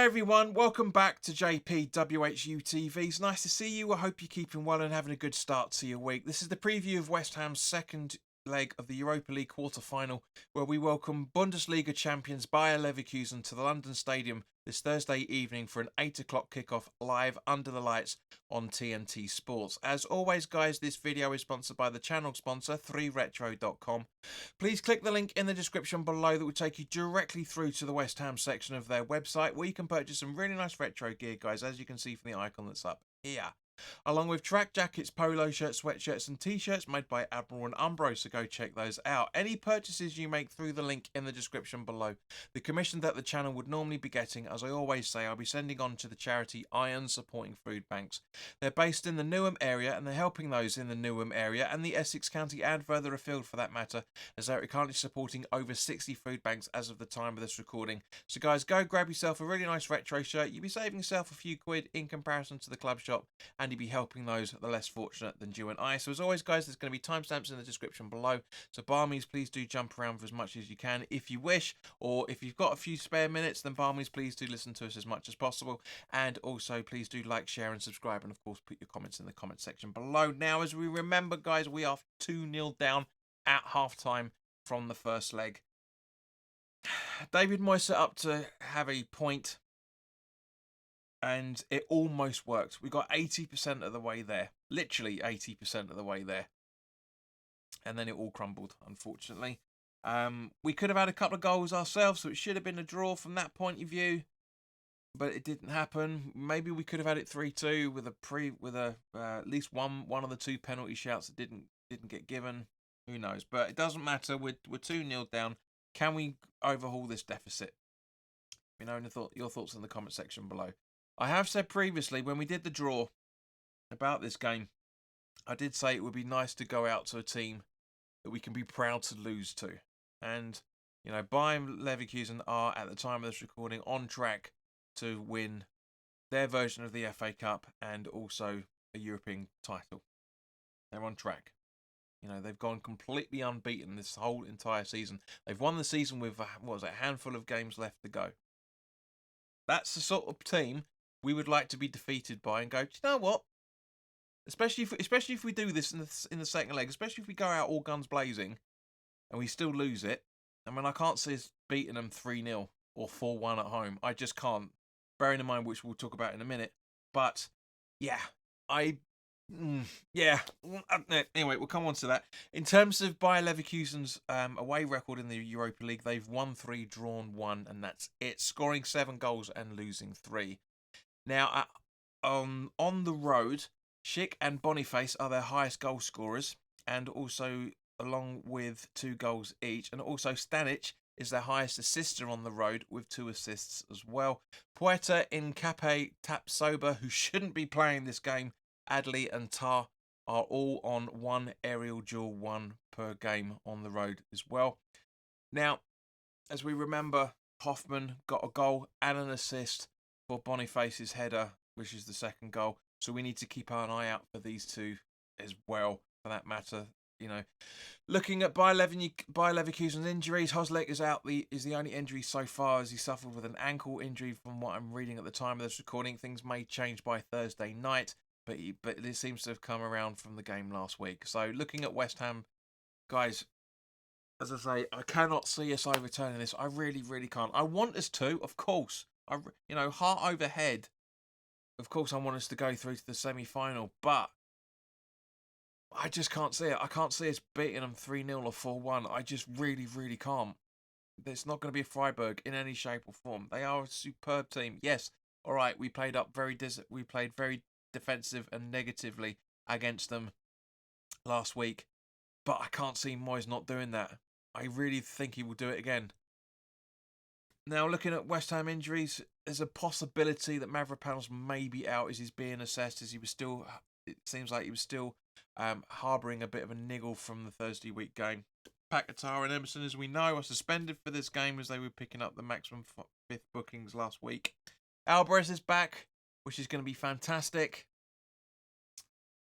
Hi everyone, welcome back to WHU TV. It's nice to see you. I hope you're keeping well and having a good start to your week. This is the preview of West Ham's second leg of the Europa League quarter-final, where we welcome Bundesliga champions Bayer Leverkusen to the London Stadium this Thursday evening for an 8 o'clock kickoff live under the lights on TNT Sports. As always, guys, this video is sponsored by the channel sponsor, 3retro.com. Please click the link in the description below that will take you directly through to the West Ham section of their website, where you can purchase some really nice retro gear, guys, as you can see from the icon that's up here, along with track jackets, polo shirts, sweatshirts and t-shirts made by Admiral and Umbro, so go check those out. Any purchases you make through the link in the description below, the commission that the channel would normally be getting, as I always say, I'll be sending on to the charity Iron Supporting Food Banks. They're based in the Newham area and they're helping those in the Newham area and the Essex County and further afield for that matter, as they're currently supporting over 60 food banks as of the time of this recording. So guys, go grab yourself a really nice retro shirt. You'll be saving yourself a few quid in comparison to the club shop, and you'll be helping those the less fortunate than you and I. So as always, guys, there's going to be timestamps in the description below, so by all means, please do jump around for as much as you can if you wish, or if you've got a few spare minutes, then by all means, please do listen to us as much as possible, and also please do like, share and subscribe, and of course put your comments in the comment section below. Now, as we remember, guys, we are 2-0 down at half-time from the first leg. David Moyes set up to have a point, and it almost worked. We got 80% of the way there, literally 80% of the way there, and then it all crumbled, unfortunately. We could have had a couple of goals ourselves, so it should have been a draw from that point of view, but it didn't happen. Maybe we could have had it 3-2 with at least one of the two penalty shouts that didn't get given. Who knows? But it doesn't matter. We're 2-0 down. Can we overhaul this deficit? You know, your thoughts in the comment section below. I have said previously, when we did the draw about this game, I did say it would be nice to go out to a team that we can be proud to lose to. And, you know, Bayer Leverkusen are, at the time of this recording, on track to win their version of the FA Cup and also a European title. They're on track. You know, they've gone completely unbeaten this whole entire season. They've won the season with, a handful of games left to go. That's the sort of team we would like to be defeated by and go, do you know what? Especially if we do this in the second leg, especially if we go out all guns blazing and we still lose it. I mean, I can't see us beating them 3-0 or 4-1 at home. I just can't. Bearing in mind, which we'll talk about in a minute. But, yeah, anyway, we'll come on to that. In terms of Bayer Leverkusen's away record in the Europa League, they've won 3, drawn 1, and that's it. Scoring 7 goals and losing 3. Now, on the road, Schick and Boniface are their highest goal scorers, and also along with 2 goals each. And also Stanic is their highest assister on the road with 2 assists as well. Poeta, Incape, Tapsoba, who shouldn't be playing this game, Adley and Tar are all on 1 aerial duel, 1 per game on the road as well. Now, as we remember, Hoffman got a goal and an assist for Boniface's header, which is the second goal. So we need to keep an eye out for these two as well, for that matter. You know, looking at Bayer Leverkusen's injuries, Hoslik is the only injury so far, as he suffered with an ankle injury from what I'm reading at the time of this recording. Things may change by Thursday night, but it seems to have come around from the game last week. So looking at West Ham, guys, as I say, I cannot see us overturning this. I really, really can't. I want us to, of course. Heart over head. Of course, I want us to go through to the semi-final, but I just can't see it. I can't see us beating them 3-0 or 4-1. I just really, really can't. It's not going to be a Freiburg in any shape or form. They are a superb team. Yes, all right, we played very defensive and negatively against them last week, but I can't see Moyes not doing that. I really think he will do it again. Now, looking at West Ham injuries, there's a possibility that Mavropanos may be out as he's being assessed, as it seems like he was still harbouring a bit of a niggle from the Thursday week game. Paquetá and Emerson, as we know, are suspended for this game as they were picking up the maximum 5th bookings last week. Alvarez is back, which is going to be fantastic.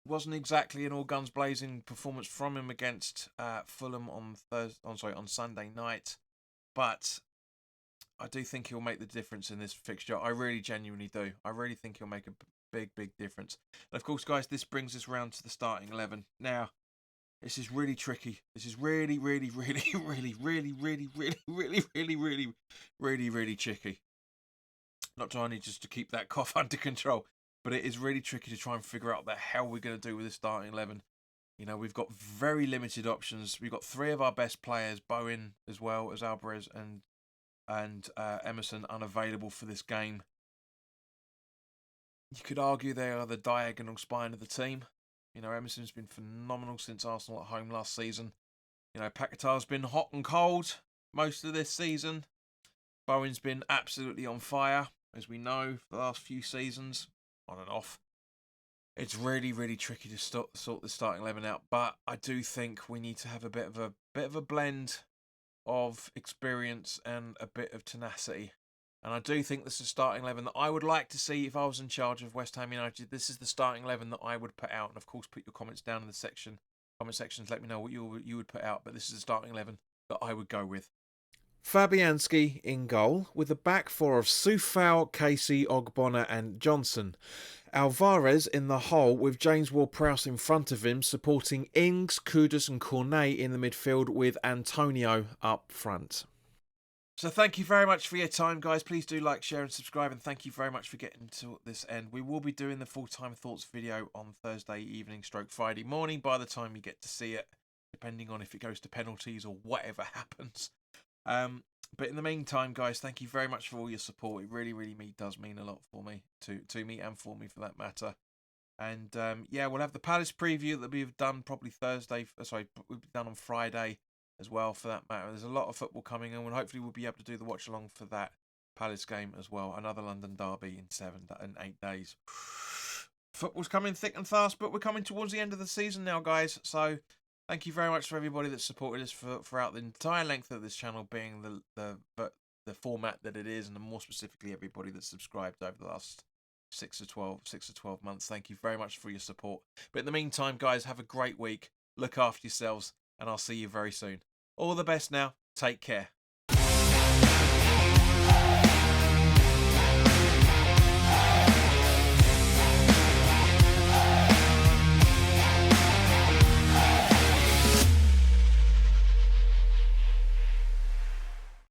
Wasn't exactly an all guns blazing performance from him against Fulham on Sunday night, but I do think he'll make the difference in this fixture. I really genuinely do. I really think he'll make a big difference. And of course, guys, this brings us round to the starting 11. Now, this is really tricky. This is really tricky. Not trying just to keep that cough under control, but it is really tricky to try and figure out the hell we're going to do with this starting 11. You know, we've got very limited options. We've got 3 of our best players, Bowen as well as Alvarez and Emerson, unavailable for this game. You could argue they are the diagonal spine of the team. You know, Emerson's been phenomenal since Arsenal at home last season. You know, Paquetá's been hot and cold most of this season. Bowen's been absolutely on fire, as we know, for the last few seasons, on and off. It's really tricky to sort the starting 11 out, but I do think we need to have a bit of a blend of experience and a bit of tenacity. And I do think this is a starting 11 that I would like to see if I was in charge of West Ham United. This is the starting 11 that I would put out. And of course, put your comments down in the comment sections. Let me know what you would put out. But this is the starting 11 that I would go with. Fabianski in goal, with the back 4 of Soufal, Casey, Ogbonna and Johnson. Alvarez in the hole, with James Ward-Prowse in front of him, supporting Ings, Kudus and Cornet in the midfield, with Antonio up front. So thank you very much for your time, guys. Please do like, share and subscribe, and thank you very much for getting to this end. We will be doing the full-time thoughts video on Thursday evening / Friday morning by the time you get to see it, depending on if it goes to penalties or whatever happens. But in the meantime, guys, thank you very much for all your support. It really does mean a lot for me, to me and for me for that matter. And yeah, we'll have the Palace preview that we've done probably Thursday. Sorry, we'll be done on Friday as well, for that matter. There's a lot of football coming in, and hopefully we'll be able to do the watch along for that Palace game as well. Another London derby in 7 and 8 days. Football's coming thick and fast, but we're coming towards the end of the season now, guys. So thank you very much for everybody that supported us throughout the entire length of this channel, being the format that it is, and more specifically everybody that subscribed over the last 6 to 12 months. Thank you very much for your support. But in the meantime, guys, have a great week. Look after yourselves, and I'll see you very soon. All the best now. Take care.